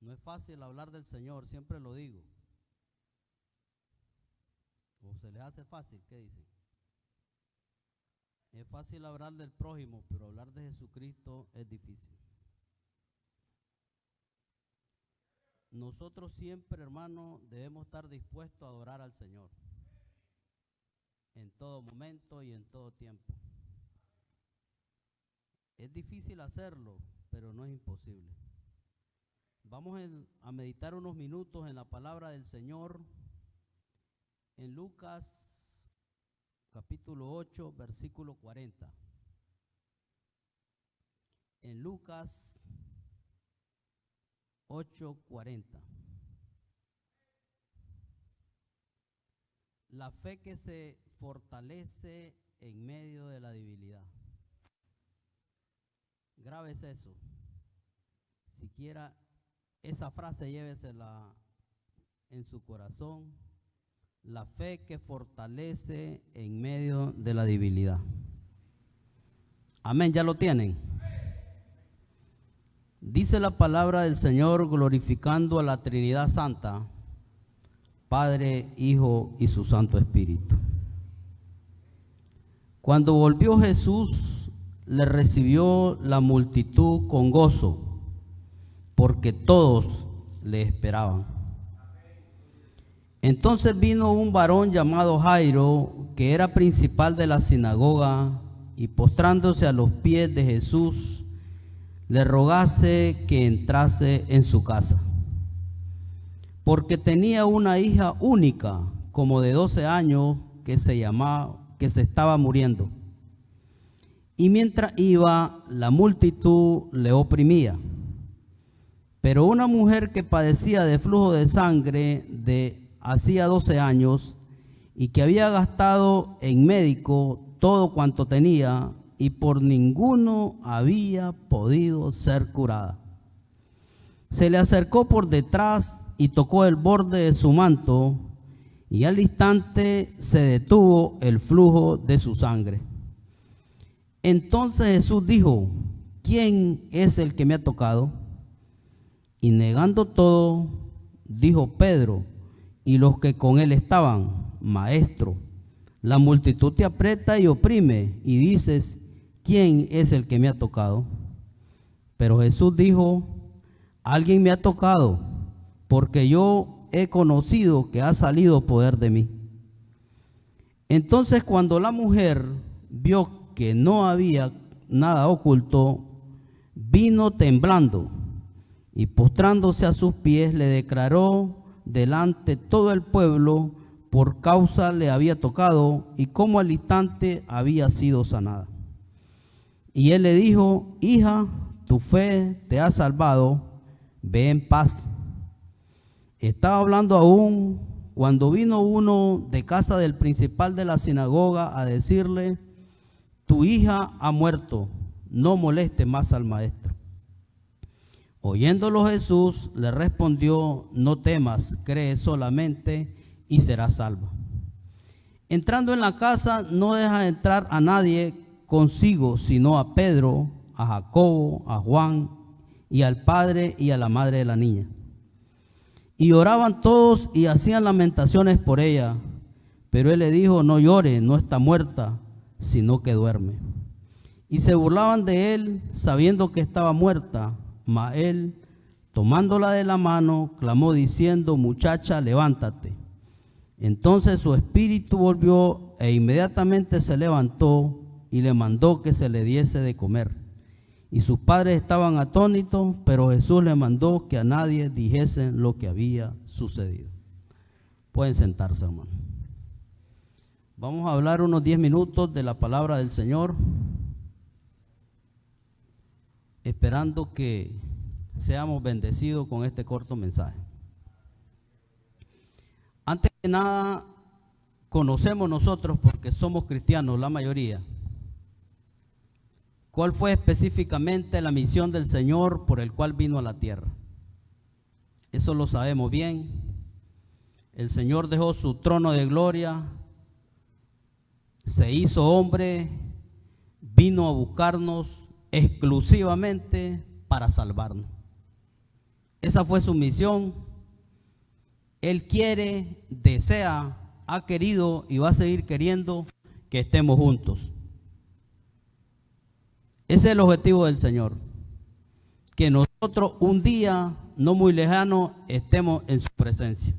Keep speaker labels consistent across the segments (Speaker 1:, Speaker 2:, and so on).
Speaker 1: No es fácil hablar del Señor, siempre lo digo. ¿O se les hace fácil? ¿Qué dicen? Es fácil hablar del prójimo, pero hablar de Jesucristo es difícil. Nosotros siempre, hermano, debemos estar dispuestos a adorar al Señor en todo momento y en todo tiempo. Es difícil hacerlo, pero no es imposible. Vamos a meditar unos minutos en la palabra del Señor en Lucas capítulo 8, versículo 40. En Lucas 8:40. La fe que se fortalece en medio de la debilidad. Grábese eso. Siquiera esa frase llévesela en su corazón. La fe que fortalece en medio de la debilidad. Amén, ¿ya lo tienen? Dice la palabra del Señor glorificando a la Trinidad Santa, Padre, Hijo y su Santo Espíritu. Cuando volvió Jesús, le recibió la multitud con gozo, porque todos le esperaban. Entonces vino un varón llamado Jairo, que era principal de la sinagoga, y postrándose a los pies de Jesús, le rogase que entrase en su casa, porque tenía una hija única, como de 12 años, que se estaba muriendo. Y mientras iba, la multitud le oprimía. Pero una mujer que padecía de flujo de sangre de hacía 12 años y que había gastado en médico todo cuanto tenía, y por ninguno había podido ser curada, se le acercó por detrás y tocó el borde de su manto, y al instante se detuvo el flujo de su sangre. Entonces Jesús dijo: ¿quién es el que me ha tocado? Y negando todo, dijo Pedro y los que con él estaban: Maestro, la multitud te aprieta y oprime, y dices: ¿quién es el que me ha tocado? Pero Jesús dijo: alguien me ha tocado, porque yo he conocido que ha salido poder de mí. Entonces, cuando la mujer vio que no había nada oculto, vino temblando y postrándose a sus pies le declaró delante todo el pueblo por causa le había tocado y cómo al instante había sido sanada. Y él le dijo: hija, tu fe te ha salvado, ve en paz. Estaba hablando aún cuando vino uno de casa del principal de la sinagoga a decirle: tu hija ha muerto, no moleste más al maestro. Oyéndolo Jesús le respondió: no temas, cree solamente y serás salva. Entrando en la casa no deja entrar a nadie consigo, sino a Pedro, a Jacobo, a Juan y al padre y a la madre de la niña. Y oraban todos y hacían lamentaciones por ella. Pero él le dijo: no llore, no está muerta, sino que duerme. Y se burlaban de él, sabiendo que estaba muerta. Mas él, tomándola de la mano, clamó diciendo: muchacha, levántate. Entonces su espíritu volvió e inmediatamente se levantó y le mandó que se le diese de comer. Y sus padres estaban atónitos, pero Jesús le mandó que a nadie dijesen lo que había sucedido. Pueden sentarse, hermano. Vamos a hablar unos 10 minutos de la palabra del Señor, esperando que seamos bendecidos con este corto mensaje. Antes que nada, conocemos nosotros, porque somos cristianos la mayoría, ¿cuál fue específicamente la misión del Señor por el cual vino a la tierra? Eso lo sabemos bien. El Señor dejó su trono de gloria, se hizo hombre, vino a buscarnos exclusivamente para salvarnos. Esa fue su misión. Él quiere, desea, ha querido y va a seguir queriendo que estemos juntos. Ese es el objetivo del Señor. Que nosotros un día, no muy lejano, estemos en su presencia.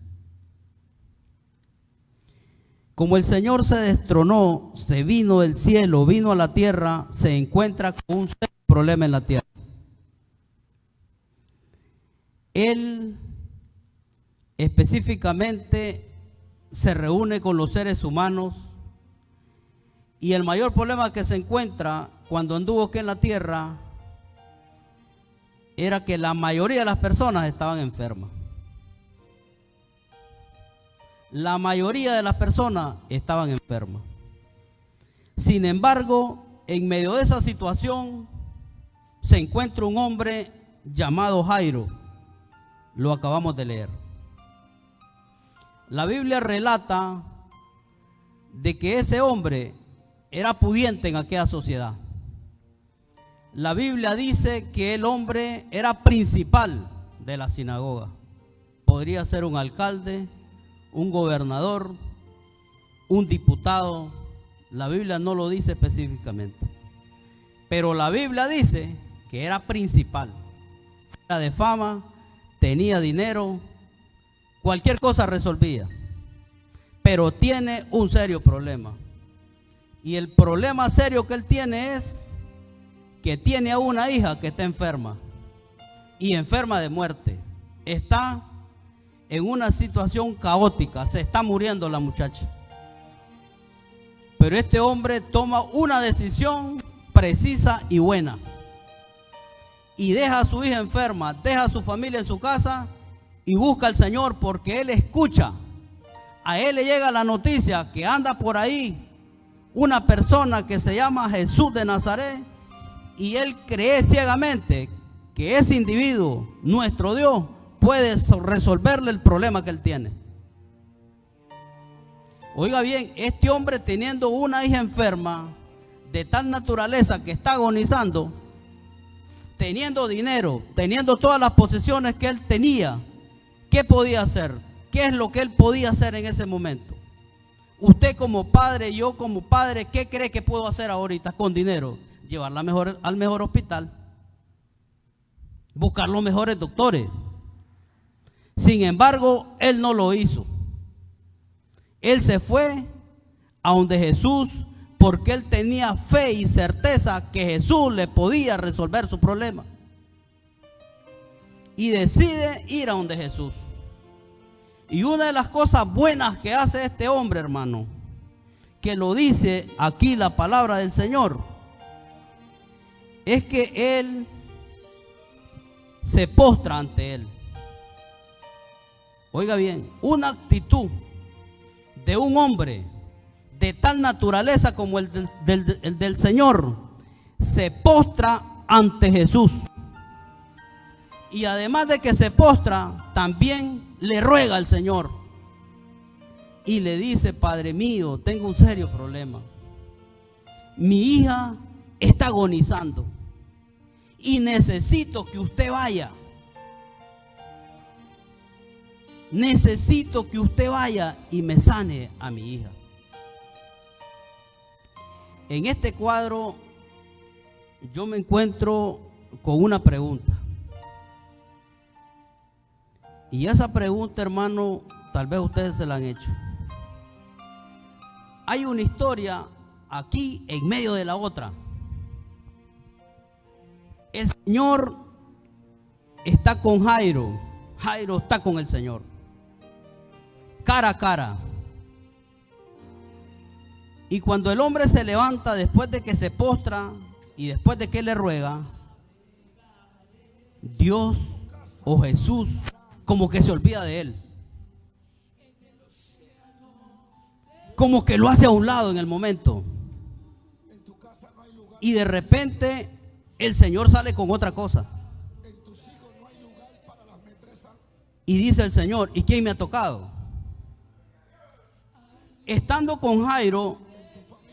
Speaker 1: Como el Señor se destronó, se vino del cielo, vino a la tierra, se encuentra con un serio problema en la tierra. Él específicamente se reúne con los seres humanos y el mayor problema que se encuentra cuando anduvo aquí en la tierra era que la mayoría de las personas estaban enfermas. La mayoría de las personas estaban enfermas. Sin embargo, en medio de esa situación se encuentra un hombre llamado Jairo. Lo acabamos de leer. La Biblia relata de que ese hombre era pudiente en aquella sociedad. La Biblia dice que el hombre era principal de la sinagoga. Podría ser un alcalde, un gobernador, un diputado. La Biblia no lo dice específicamente. Pero la Biblia dice que era principal. Era de fama, tenía dinero, cualquier cosa resolvía. Pero tiene un serio problema. Y el problema serio que él tiene es que tiene a una hija que está enferma. Y enferma de muerte. Está en una situación caótica. Se está muriendo la muchacha. Pero este hombre toma una decisión precisa y buena. Y deja a su hija enferma, deja a su familia en su casa y busca al Señor porque él escucha. A él le llega la noticia que anda por ahí una persona que se llama Jesús de Nazaret y él cree ciegamente que ese individuo, nuestro Dios, puede resolverle el problema que él tiene. Oiga bien, este hombre teniendo una hija enferma de tal naturaleza que está agonizando, teniendo dinero, teniendo todas las posesiones que él tenía, ¿qué podía hacer? ¿Qué es lo que él podía hacer en ese momento? Usted como padre, yo como padre, ¿qué cree que puedo hacer ahorita con dinero? Llevarla al mejor hospital, buscar los mejores doctores. Sin embargo, él no lo hizo. Él se fue a donde Jesús, porque él tenía fe y certeza que Jesús le podía resolver su problema. Y decide ir a donde Jesús. Y una de las cosas buenas que hace este hombre, hermano, que lo dice aquí la palabra del Señor, es que él se postra ante él. Oiga bien, una actitud de un hombre de tal naturaleza como el del Señor, se postra ante Jesús. Y además de que se postra, también le ruega al Señor. Y le dice: Padre mío, tengo un serio problema. Mi hija está agonizando y necesito que usted vaya. Necesito que usted vaya y me sane a mi hija. En este cuadro yo me encuentro con una pregunta. Y esa pregunta, hermano, tal vez ustedes se la han hecho. Hay una historia aquí en medio de la otra. El Señor está con Jairo. Jairo está con el Señor. Cara a cara. Y cuando el hombre se levanta después de que se postra y después de que le ruega, Dios o Jesús como que se olvida de él. Como que lo hace a un lado en el momento. Y de repente el Señor sale con otra cosa. Y dice el Señor: ¿y quién me ha tocado? Estando con Jairo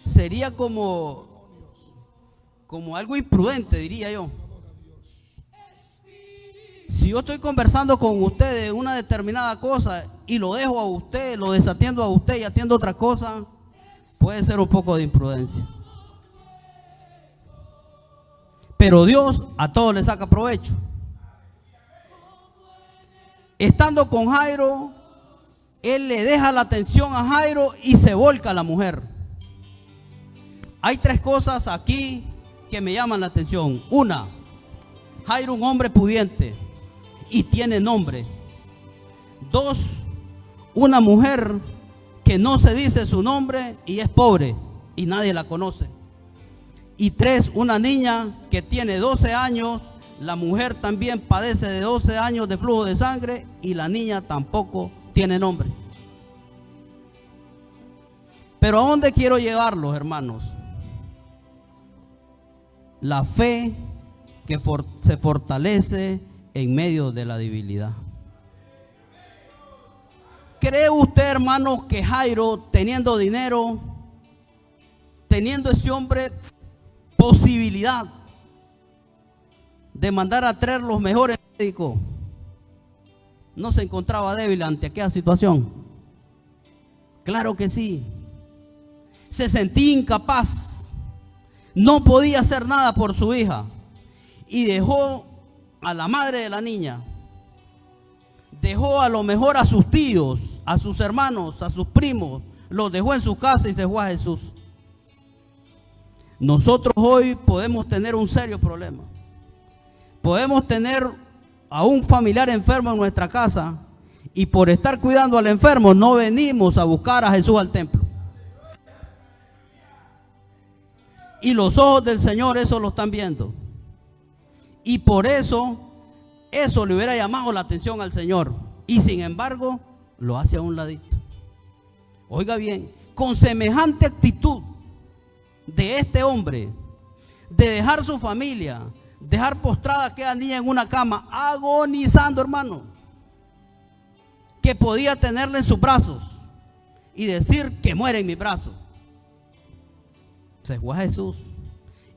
Speaker 1: sería como algo imprudente, diría yo. Si yo estoy conversando con usted de una determinada cosa y lo dejo a usted, lo desatiendo a usted y atiendo otra cosa, puede ser un poco de imprudencia. Pero Dios a todos le saca provecho. Estando con Jairo, él le deja la atención a Jairo y se volca a la mujer. Hay tres cosas aquí que me llaman la atención. Una, Jairo, un hombre pudiente y tiene nombre. Dos, una mujer que no se dice su nombre y es pobre y nadie la conoce. Y tres, una niña que tiene 12 años, la mujer también padece de 12 años de flujo de sangre y la niña tampoco tiene nombre. Pero ¿a dónde quiero llevarlos, hermanos? La fe que se fortalece en medio de la debilidad. ¿Cree usted, hermano, que Jairo, teniendo dinero, teniendo ese hombre posibilidad de mandar a traer los mejores médicos, no se encontraba débil ante aquella situación? Claro que sí. Se sentía incapaz, no podía hacer nada por su hija y dejó a la madre de la niña, dejó a lo mejor a sus tíos, a sus hermanos, a sus primos, los dejó en su casa y se fue a Jesús. Nosotros hoy podemos tener un serio problema. Podemos tener a un familiar enfermo en nuestra casa y por estar cuidando al enfermo no venimos a buscar a Jesús al templo. Y los ojos del Señor eso lo están viendo. Y por eso le hubiera llamado la atención al Señor. Y sin embargo, lo hace a un ladito. Oiga bien, con semejante actitud de este hombre, de dejar su familia, dejar postrada a aquella niña en una cama, agonizando, hermano, que podía tenerla en sus brazos y decir que muere en mis brazos. Se fue a Jesús.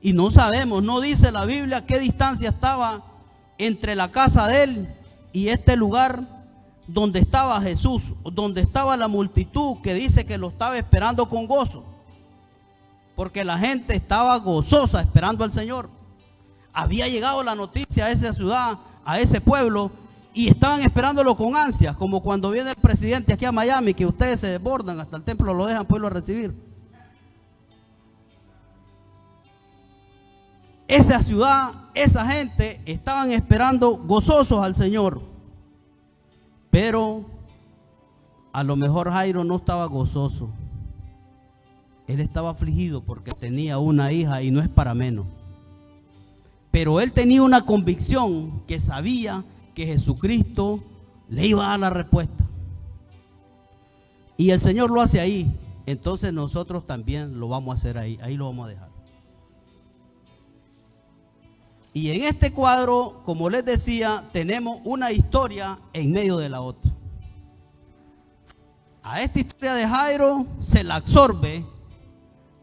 Speaker 1: Y no sabemos, no dice la Biblia qué distancia estaba entre la casa de él y este lugar donde estaba Jesús, donde estaba la multitud que dice que lo estaba esperando con gozo. Porque la gente estaba gozosa esperando al Señor. Había llegado la noticia a esa ciudad, a ese pueblo, y estaban esperándolo con ansias, como cuando viene el presidente aquí a Miami, que ustedes se desbordan, hasta el templo lo dejan pueblo a recibir. Esa ciudad, esa gente estaban esperando gozosos al Señor. Pero a lo mejor Jairo no estaba gozoso. Él estaba afligido porque tenía una hija y no es para menos. Pero él tenía una convicción que sabía que Jesucristo le iba a dar la respuesta. Y el Señor lo hace ahí. Entonces nosotros también lo vamos a hacer ahí. Ahí lo vamos a dejar. Y en este cuadro, como les decía, tenemos una historia en medio de la otra. A esta historia de Jairo se la absorbe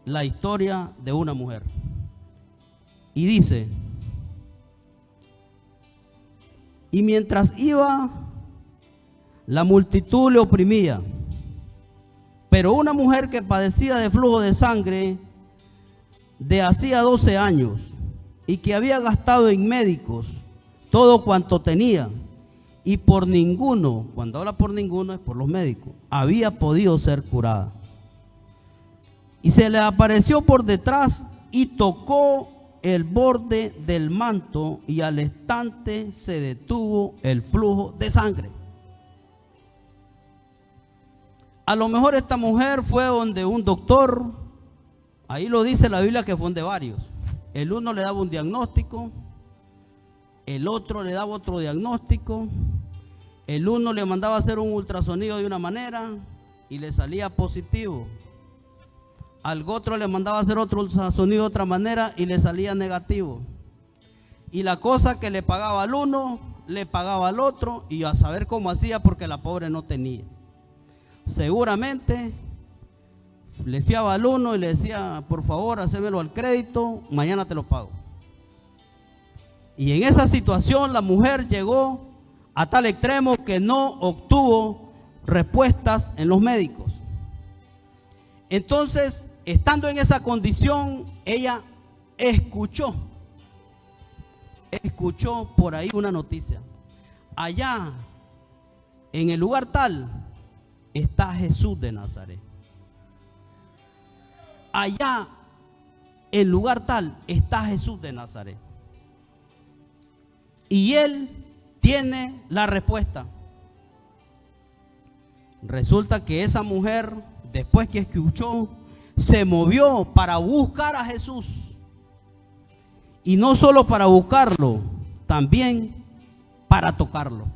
Speaker 1: la historia de una mujer. Y dice: y mientras iba, la multitud le oprimía, pero una mujer que padecía de flujo de sangre de hacía 12 años y que había gastado en médicos todo cuanto tenía y por ninguno, cuando habla por ninguno es por los médicos, había podido ser curada. Y se le apareció por detrás y tocó el borde del manto y al instante se detuvo el flujo de sangre. A lo mejor esta mujer fue donde un doctor, ahí lo dice la Biblia que fue donde varios. El uno le daba un diagnóstico, el otro le daba otro diagnóstico, el uno le mandaba a hacer un ultrasonido de una manera y le salía positivo. Al otro le mandaba a hacer otro ultrasonido de otra manera y le salía negativo. Y la cosa que le pagaba al uno, le pagaba al otro y a saber cómo hacía porque la pobre no tenía. Seguramente le fiaba al uno y le decía: por favor, hacémelo al crédito, mañana te lo pago. Y en esa situación la mujer llegó a tal extremo que no obtuvo respuestas en los médicos. Entonces, estando en esa condición, ella escuchó por ahí una noticia. Allá, en el lugar tal, está Jesús de Nazaret. Allá, en el lugar tal, está Jesús de Nazaret. Y él tiene la respuesta. Resulta que esa mujer, después que escuchó, se movió para buscar a Jesús. Y no solo para buscarlo, también para tocarlo.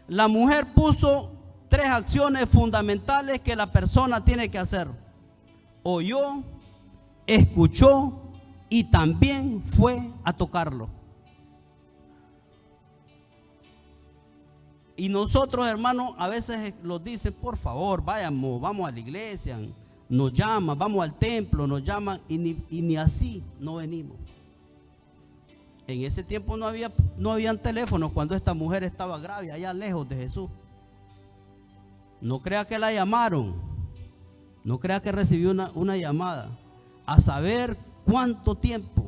Speaker 1: La mujer puso 3 acciones fundamentales que la persona tiene que hacer. Oyó, escuchó y también fue a tocarlo. Y nosotros, hermanos, a veces nos dicen, por favor, vamos a la iglesia, nos llaman, vamos al templo, nos llaman y ni así no venimos. En ese tiempo no habían teléfonos cuando esta mujer estaba grave, allá lejos de Jesús. No crea que la llamaron, no crea que recibió una llamada, a saber cuánto tiempo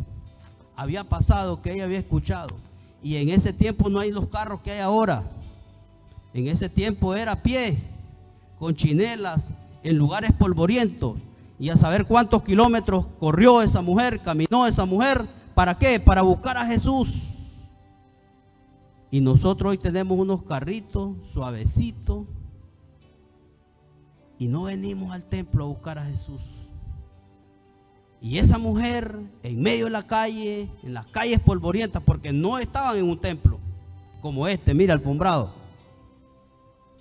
Speaker 1: había pasado que ella había escuchado. Y en ese tiempo no hay los carros que hay ahora. En ese tiempo era a pie, con chinelas, en lugares polvorientos. Y a saber cuántos kilómetros corrió esa mujer, caminó esa mujer. ¿Para qué? Para buscar a Jesús. Y nosotros hoy tenemos unos carritos suavecitos. Y no venimos al templo a buscar a Jesús. Y esa mujer, en medio de la calle, en las calles polvorientas, porque no estaban en un templo como este, mira, alfombrado.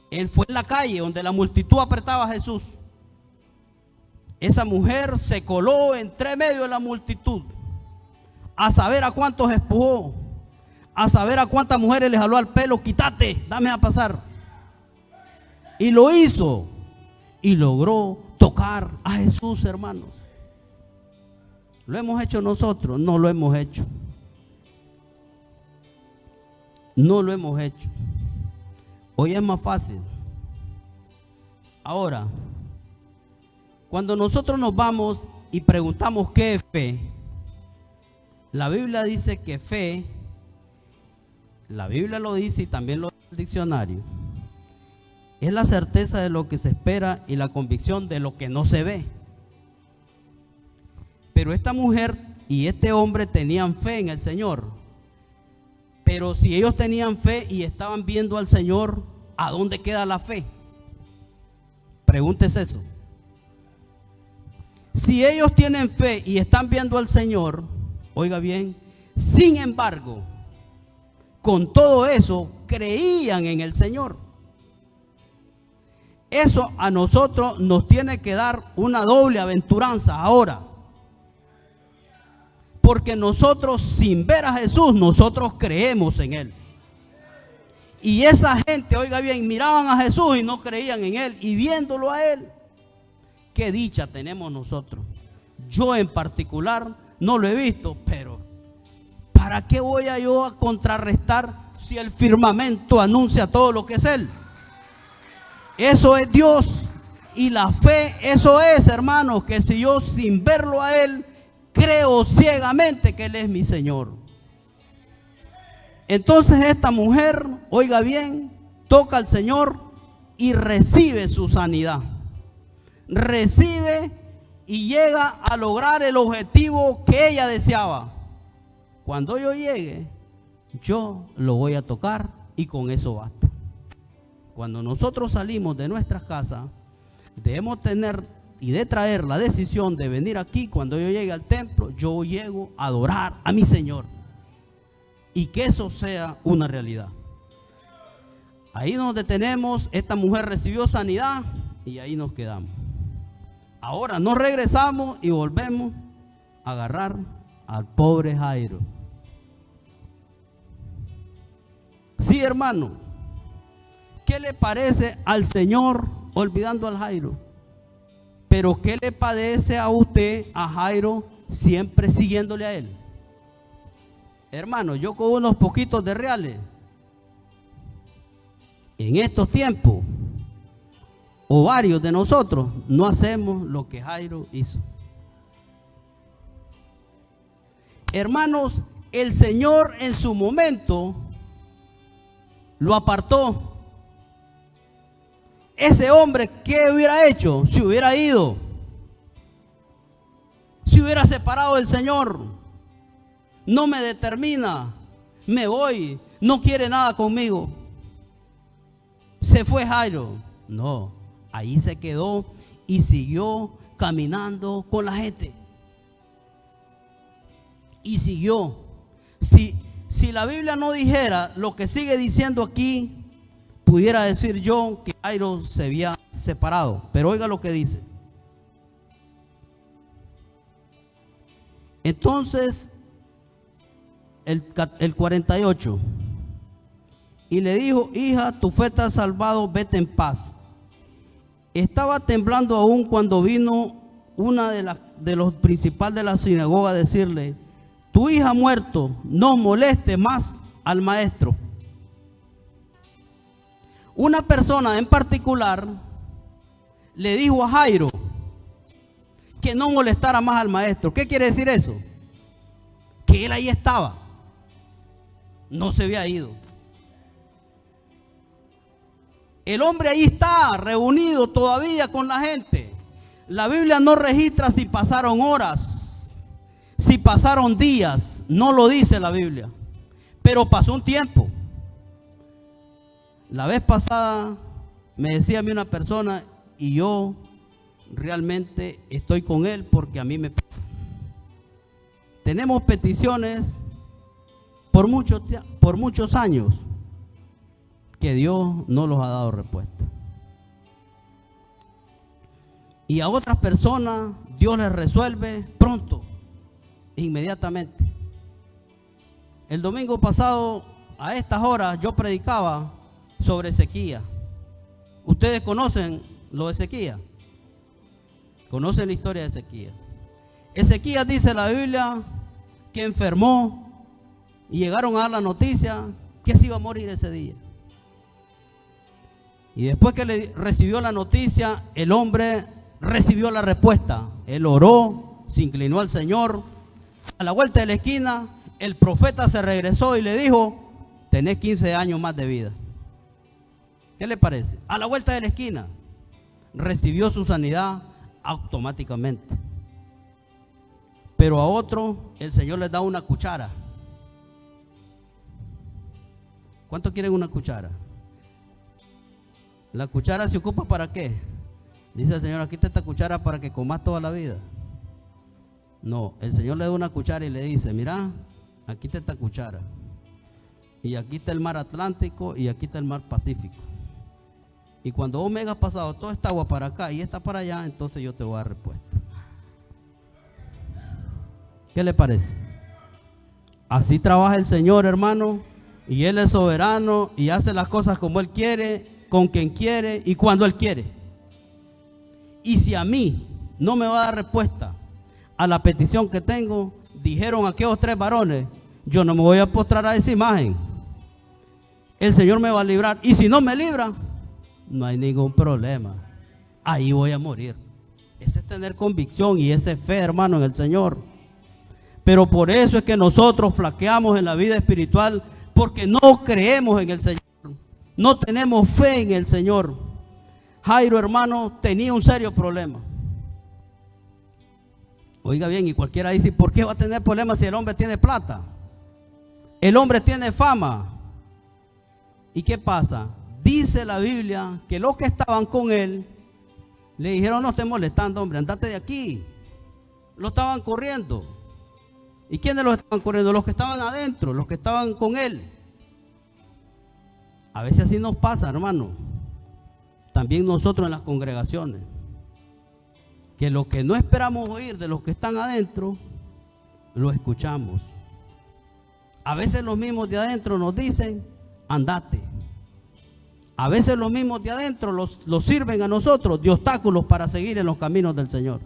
Speaker 1: Él fue en la calle donde la multitud apretaba a Jesús. Esa mujer se coló entre medio de la multitud, a saber a cuántos empujó, a saber a cuántas mujeres les jaló al pelo, quítate, dame a pasar. Y lo hizo y logró tocar a Jesús, hermanos. ¿Lo hemos hecho nosotros? No lo hemos hecho. No lo hemos hecho. Hoy es más fácil. Ahora, cuando nosotros nos vamos y preguntamos qué es fe, la Biblia dice que fe, la Biblia lo dice y también lo dice el diccionario, es la certeza de lo que se espera y la convicción de lo que no se ve. Pero esta mujer y este hombre tenían fe en el Señor. Pero si ellos tenían fe y estaban viendo al Señor, ¿a dónde queda la fe? Pregúntese eso. Si ellos tienen fe y están viendo al Señor, oiga bien, sin embargo, con todo eso, creían en el Señor. Eso a nosotros nos tiene que dar una doble aventuranza ahora. Porque nosotros, sin ver a Jesús, nosotros creemos en Él. Y esa gente, oiga bien, miraban a Jesús y no creían en Él. Y viéndolo a Él, qué dicha tenemos nosotros. Yo en particular no lo he visto, pero ¿para qué voy yo a contrarrestar si el firmamento anuncia todo lo que es Él? Eso es Dios. Y la fe, eso es, hermanos, que si yo sin verlo a Él, creo ciegamente que Él es mi Señor. Entonces esta mujer, oiga bien, toca al Señor y recibe su sanidad. Recibe y llega a lograr el objetivo que ella deseaba. Cuando yo llegue, yo lo voy a tocar y con eso basta. Cuando nosotros salimos de nuestras casas, debemos tener y de traer la decisión de venir aquí. Cuando yo llegue al templo, yo llego a adorar a mi Señor. Y que eso sea una realidad. Ahí donde tenemos, esta mujer recibió sanidad y ahí nos quedamos. Ahora nos regresamos y volvemos a agarrar al pobre Jairo. Sí, hermano, ¿qué le parece al Señor olvidando al Jairo? Pero ¿qué le parece a usted, a Jairo, siempre siguiéndole a él? Hermano, yo con unos poquitos de reales, en estos tiempos, o varios de nosotros, no hacemos lo que Jairo hizo. Hermanos, el Señor en su momento lo apartó. Ese hombre, ¿qué hubiera hecho? Si hubiera ido, si hubiera separado del Señor. No me determina, me voy, no quiere nada conmigo. Se fue Jairo. No, ahí se quedó y siguió caminando con la gente. Y siguió. Si la Biblia no dijera lo que sigue diciendo aquí, pudiera decir yo que Jairo se había separado. Pero oiga lo que dice. Entonces, el 48. Y le dijo: hija, tu fe te ha salvado, vete en paz. Estaba temblando aún cuando vino una de los principales de la sinagoga a decirle: tu hija ha muerto, no moleste más al maestro. Una persona en particular le dijo a Jairo que no molestara más al maestro. ¿Qué quiere decir eso? Que él ahí estaba, no se había ido. El hombre ahí está reunido todavía con la gente. La Biblia no registra si pasaron horas, si pasaron días, no lo dice la Biblia, pero pasó un tiempo. La vez pasada me decía a mí una persona, y yo realmente estoy con él porque a mí me pasa. Tenemos peticiones por muchos años que Dios no los ha dado respuesta. Y a otras personas Dios les resuelve pronto, inmediatamente. El domingo pasado a estas horas yo predicaba sobre sequía. ¿Ustedes conocen lo de sequía? ¿Conocen la historia de Ezequías? Ezequías, dice la Biblia, que enfermó y llegaron a dar la noticia que se iba a morir ese día. Y después que le recibió la noticia, el hombre recibió la respuesta. Él oró, se inclinó al Señor. A la vuelta de la esquina, el profeta se regresó y le dijo: tenés 15 años más de vida. ¿Qué le parece? A la vuelta de la esquina, recibió su sanidad automáticamente. Pero a otro, el Señor les da una cuchara. ¿Cuántos quieren una cuchara? ¿La cuchara se ocupa para qué? Dice el Señor: aquí está esta cuchara para que comas toda la vida. No, el Señor le da una cuchara y le dice: mira, aquí está esta cuchara. Y aquí está el mar Atlántico y aquí está el mar Pacífico. Y cuando vos me hayas pasado toda esta agua para acá y esta para allá, entonces yo te voy a dar respuesta. ¿Qué le parece? Así trabaja el Señor, hermano, y Él es soberano y hace las cosas como Él quiere, con quien quiere y cuando Él quiere. Y si a mí no me va a dar respuesta a la petición que tengo, dijeron aquellos 3 varones, yo no me voy a postrar a esa imagen. El Señor me va a librar, y si no me libra, no hay ningún problema, ahí voy a morir. Ese es tener convicción y ese es fe, hermano, en el Señor. Pero por eso es que nosotros flaqueamos en la vida espiritual, porque no creemos en el Señor, no tenemos fe en el Señor. Jairo, hermano, tenía un serio problema. Oiga bien, y cualquiera dice: ¿por qué va a tener problemas si el hombre tiene plata? El hombre tiene fama. ¿Y qué pasa? Dice la Biblia que los que estaban con él le dijeron: no estés molestando, hombre, andate de aquí. Lo estaban corriendo. ¿Y quiénes los estaban corriendo? Los que estaban adentro, los que estaban con él. A veces así nos pasa, hermano. También nosotros en las congregaciones, que lo que no esperamos oír de los que están adentro, lo escuchamos. A veces los mismos de adentro nos dicen: andate. A veces los mismos de adentro los sirven a nosotros de obstáculos para seguir en los caminos del Señor.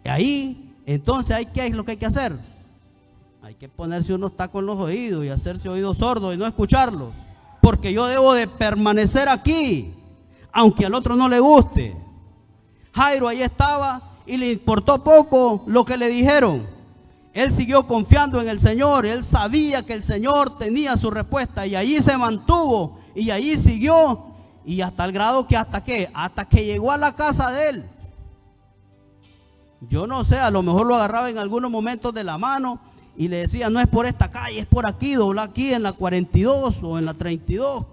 Speaker 1: Y ahí, entonces, ¿qué es lo que hay que hacer? Hay que ponerse unos tacos en los oídos y hacerse oídos sordos y no escucharlos. Porque yo debo de permanecer aquí, aunque al otro no le guste. Jairo ahí estaba y le importó poco lo que le dijeron. Él siguió confiando en el Señor. Él sabía que el Señor tenía su respuesta y allí se mantuvo y allí siguió. Y hasta el grado que hasta que llegó a la casa de él. Yo no sé, a lo mejor lo agarraba en algunos momentos de la mano y le decía, no es por esta calle, es por aquí, dobla aquí en la 42 o en la 32.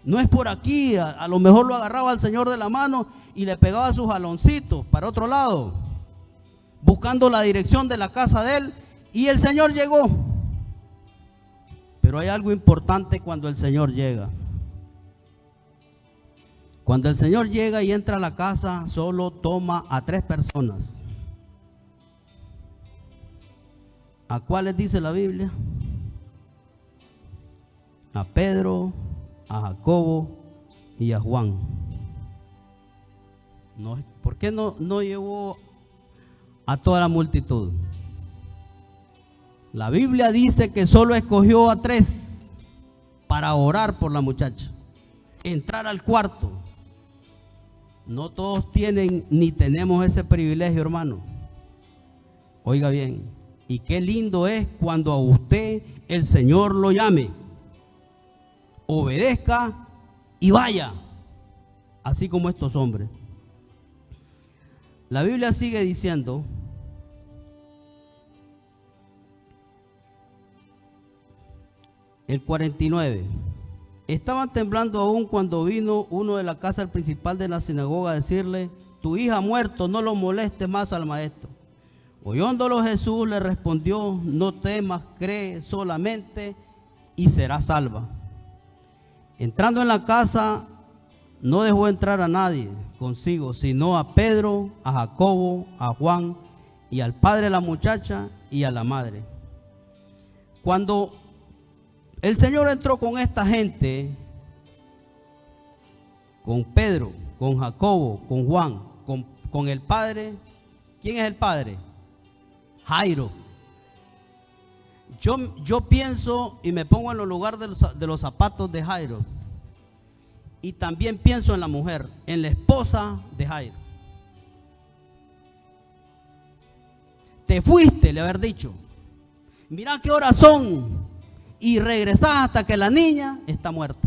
Speaker 1: No es por aquí, a lo mejor lo agarraba al Señor de la mano y le pegaba sus jaloncitos para otro lado, buscando la dirección de la casa de él, y el Señor llegó. Pero hay algo importante cuando el Señor llega. Cuando el Señor llega y entra a la casa, solo toma a 3 personas. ¿A cuáles dice la Biblia? A Pedro, a Jacobo y a Juan. No, ¿por qué no llevó a toda la multitud? La Biblia dice que solo escogió a 3 para orar por la muchacha, entrar al cuarto. No todos tienen ni tenemos ese privilegio, hermano. Oiga bien, y qué lindo es cuando a usted el Señor lo llame, obedezca y vaya, así como estos hombres. La Biblia sigue diciendo, el 49, estaban temblando aún cuando vino uno de la casa del principal de la sinagoga a decirle, tu hija ha muerto, no lo moleste más al maestro. Oyéndolo Jesús le respondió, no temas, cree solamente y será salva. Entrando en la casa, no dejó entrar a nadie consigo, sino a Pedro, a Jacobo, a Juan y al padre de la muchacha y a la madre. Cuando el Señor entró con esta gente, con Pedro, con Jacobo, con Juan, con el padre. ¿Quién es el padre? Jairo. Yo pienso y me pongo en los lugares de los zapatos de Jairo. Y también pienso en la mujer, en la esposa de Jairo. Te fuiste, le haber dicho. Mira qué horas son. Y regresás hasta que la niña está muerta.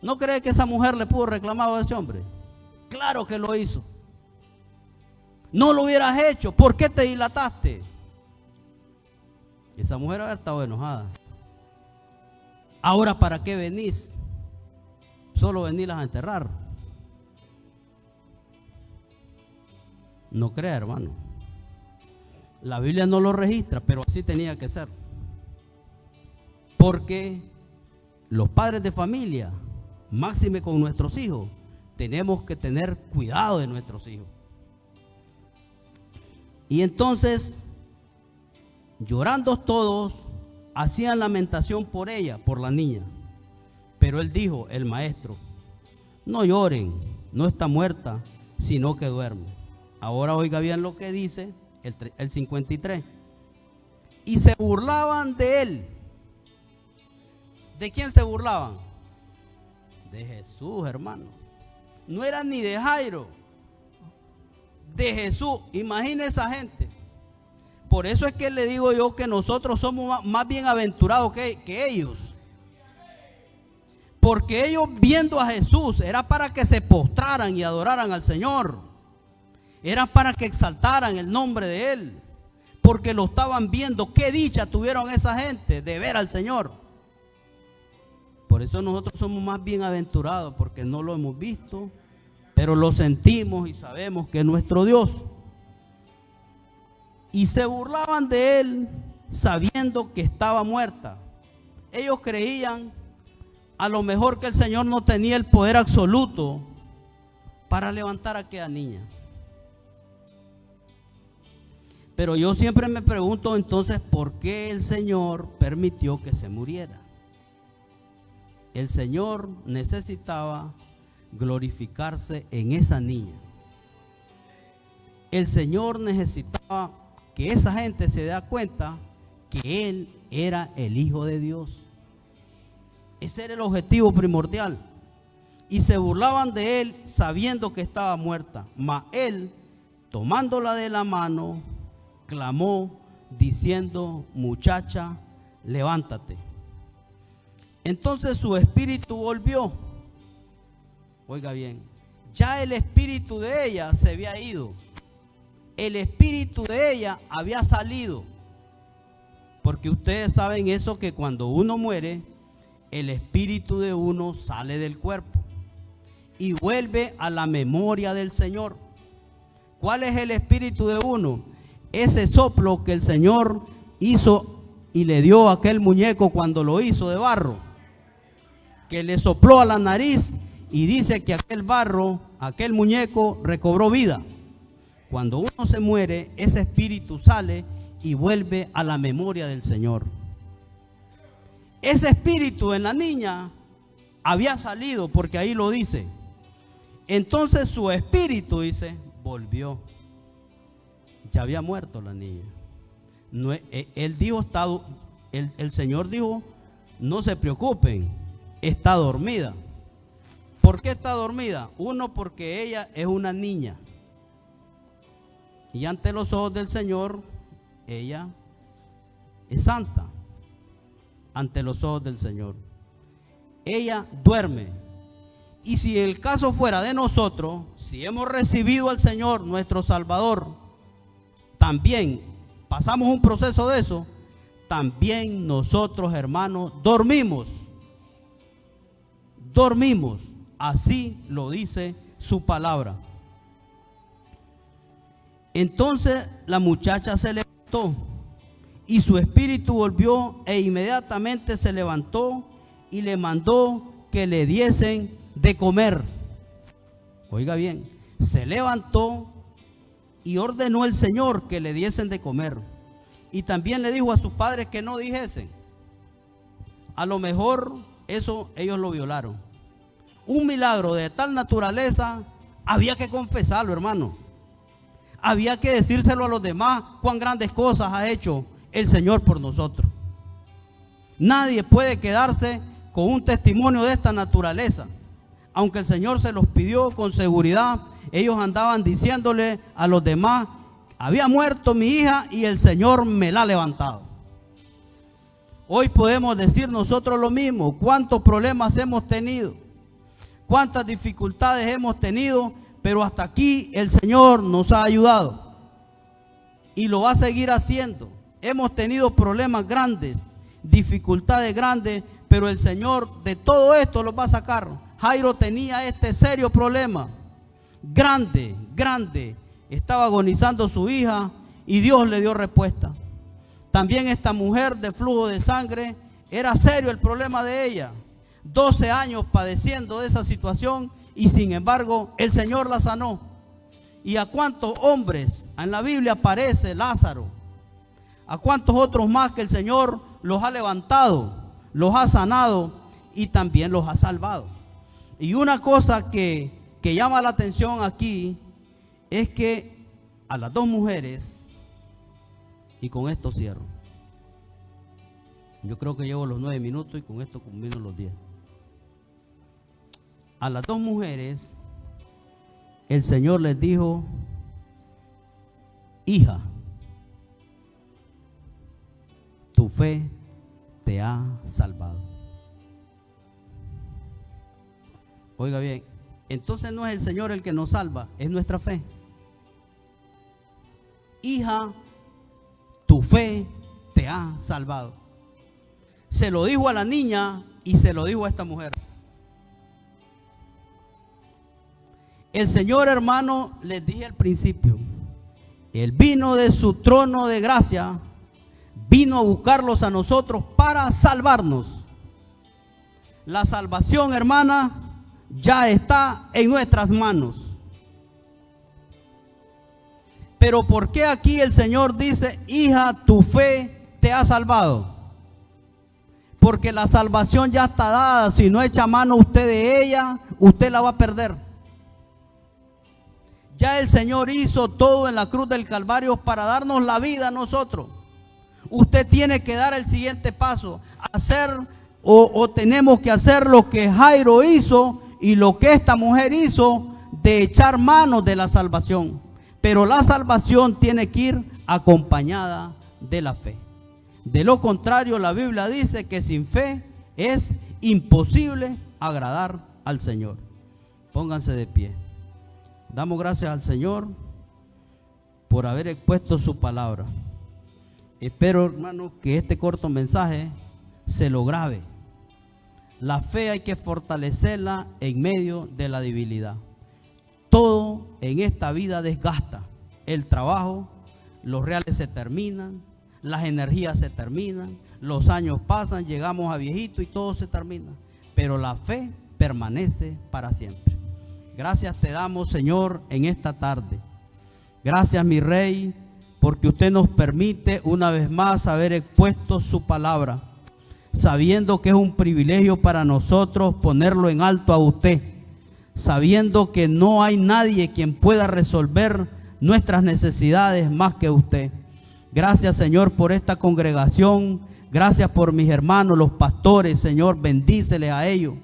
Speaker 1: ¿No cree que esa mujer le pudo reclamar a ese hombre? Claro que lo hizo. No lo hubieras hecho. ¿Por qué te dilataste? Esa mujer había estado enojada. Ahora, ¿para qué venís? Solo venirlas a enterrar. No crea, hermano. La Biblia no lo registra, pero así tenía que ser. Porque los padres de familia, máxime con nuestros hijos, tenemos que tener cuidado de nuestros hijos. Y entonces, llorando todos, hacían lamentación por ella, por la niña. Pero él dijo, el maestro, no lloren, no está muerta, sino que duerme. Ahora oiga bien lo que dice el 53. Y se burlaban de él. ¿De quién se burlaban? De Jesús, hermano. No era ni de Jairo, de Jesús. Imagine esa gente. Por eso es que le digo yo que nosotros somos más bienaventurados que ellos. Porque ellos viendo a Jesús era para que se postraran y adoraran al Señor. Era para que exaltaran el nombre de Él. Porque lo estaban viendo. Qué dicha tuvieron esa gente de ver al Señor. Por eso nosotros somos más bienaventurados, porque no lo hemos visto, pero lo sentimos y sabemos que es nuestro Dios. Y se burlaban de él sabiendo que estaba muerta. Ellos creían a lo mejor que el Señor no tenía el poder absoluto para levantar a aquella niña. Pero yo siempre me pregunto entonces, ¿por qué el Señor permitió que se muriera? El Señor necesitaba glorificarse en esa niña. El Señor necesitaba que esa gente se dé cuenta que él era el Hijo de Dios. Ese era el objetivo primordial. Y se burlaban de él sabiendo que estaba muerta. Mas él, tomándola de la mano, clamó diciendo: muchacha, levántate. Entonces su espíritu volvió. Oiga bien, ya el espíritu de ella se había ido. El espíritu de ella había salido. Porque ustedes saben eso, que cuando uno muere, el espíritu de uno sale del cuerpo y vuelve a la memoria del Señor. ¿Cuál es el espíritu de uno? Ese soplo que el Señor hizo y le dio a aquel muñeco cuando lo hizo de barro, que le sopló a la nariz y dice que aquel barro, aquel muñeco recobró vida. Cuando uno se muere, ese espíritu sale y vuelve a la memoria del Señor. Ese espíritu en la niña había salido, porque ahí lo dice. Entonces su espíritu, dice, volvió. Ya había muerto la niña. No, él dijo, el Señor dijo: no se preocupen, está dormida. ¿Por qué está dormida? Uno, porque ella es una niña. Y ante los ojos del Señor, ella es santa. Ante los ojos del Señor, ella duerme. Y si el caso fuera de nosotros, si hemos recibido al Señor nuestro Salvador, también pasamos un proceso de eso, también nosotros, hermanos, dormimos. Dormimos. Así lo dice su palabra. Entonces la muchacha se levantó y su espíritu volvió, e inmediatamente se levantó y le mandó que le diesen de comer. Oiga bien, se levantó y ordenó el Señor que le diesen de comer. Y también le dijo a sus padres que no dijesen. A lo mejor eso ellos lo violaron. Un milagro de tal naturaleza había que confesarlo, hermano. Había que decírselo a los demás, cuán grandes cosas ha hecho el Señor por nosotros. Nadie puede quedarse con un testimonio de esta naturaleza. Aunque el Señor se los pidió con seguridad, ellos andaban diciéndole a los demás: había muerto mi hija y el Señor me la ha levantado. Hoy podemos decir nosotros lo mismo. ¿Cuántos problemas hemos tenido? ¿Cuántas dificultades hemos tenido? Pero hasta aquí el Señor nos ha ayudado y lo va a seguir haciendo. Hemos tenido problemas grandes, dificultades grandes, pero el Señor de todo esto los va a sacar. Jairo tenía este serio problema, grande, grande. Estaba agonizando su hija y Dios le dio respuesta. También esta mujer de flujo de sangre, era serio el problema de ella. 12 años padeciendo de esa situación y sin embargo el Señor la sanó. ¿Y a cuántos hombres en la Biblia aparece Lázaro? ¿A cuántos otros más que el Señor los ha levantado, los ha sanado y también los ha salvado? Y una cosa que llama la atención aquí es que a las dos mujeres, y con esto cierro, yo creo que llevo los 9 minutos y con esto culmino los 10. A las dos mujeres el Señor les dijo: hija, tu fe te ha salvado. Oiga bien, entonces no es el Señor el que nos salva, es nuestra fe. Hija, tu fe te ha salvado. Se lo dijo a la niña y se lo dijo a esta mujer. El Señor, hermano, les dije al principio, Él vino de su trono de gracia, vino a buscarlos a nosotros para salvarnos. La salvación, hermana, ya está en nuestras manos. Pero ¿por qué aquí el Señor dice: hija, tu fe te ha salvado? Porque la salvación ya está dada. Si no echa mano usted de ella, usted la va a perder. Ya el Señor hizo todo en la cruz del Calvario para darnos la vida a nosotros. Usted tiene que dar el siguiente paso, hacer o tenemos que hacer lo que Jairo hizo y lo que esta mujer hizo, de echar mano de la salvación. Pero la salvación tiene que ir acompañada de la fe. De lo contrario, la Biblia dice que sin fe es imposible agradar al Señor. Pónganse de pie. Damos gracias al Señor por haber expuesto su palabra. Espero, hermano, que este corto mensaje se lo grabe. La fe hay que fortalecerla en medio de la debilidad. Todo en esta vida desgasta. El trabajo, los reales se terminan, las energías se terminan, los años pasan, llegamos a viejito y todo se termina. Pero la fe permanece para siempre. Gracias te damos, Señor, en esta tarde. Gracias, mi Rey, porque usted nos permite una vez más haber expuesto su palabra, sabiendo que es un privilegio para nosotros ponerlo en alto a usted, sabiendo que no hay nadie quien pueda resolver nuestras necesidades más que usted. Gracias, Señor, por esta congregación. Gracias por mis hermanos, los pastores. Señor, bendíceles a ellos,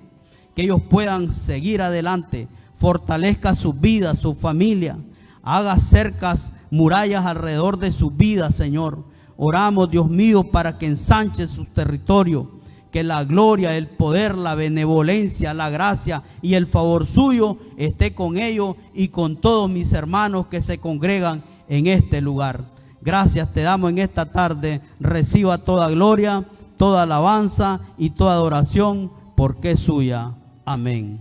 Speaker 1: que ellos puedan seguir adelante. Fortalezca sus vidas, su familia. Haga cercas, murallas alrededor de sus vidas, Señor. Oramos, Dios mío, para que ensanche sus territorios, que la gloria, el poder, la benevolencia, la gracia y el favor suyo esté con ellos y con todos mis hermanos que se congregan en este lugar. Gracias te damos en esta tarde. Reciba toda gloria, toda alabanza y toda adoración, porque es suya. Amén.